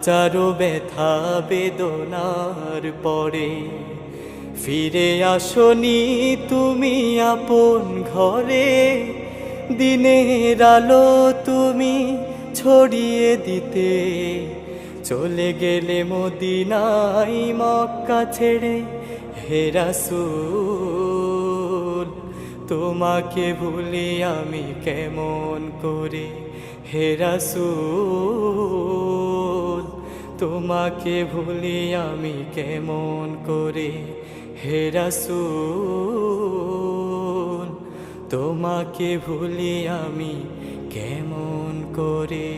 চারো ব্যথা বেদনার পরে ফিরে আসনি তুমি আপন ঘরে। দিনের আলো তুমি ছড়িয়ে দিতে চলে গেলে মদিনায় মক্কা ছেড়ে। হে রাসূল তোমাকে ভুলি আমি কেমন করে। হে রাসূল তোমাকে ভুলি আমি কেমন করে। হে রাসূল তোমাকে ভুলি আমি কেমন করে।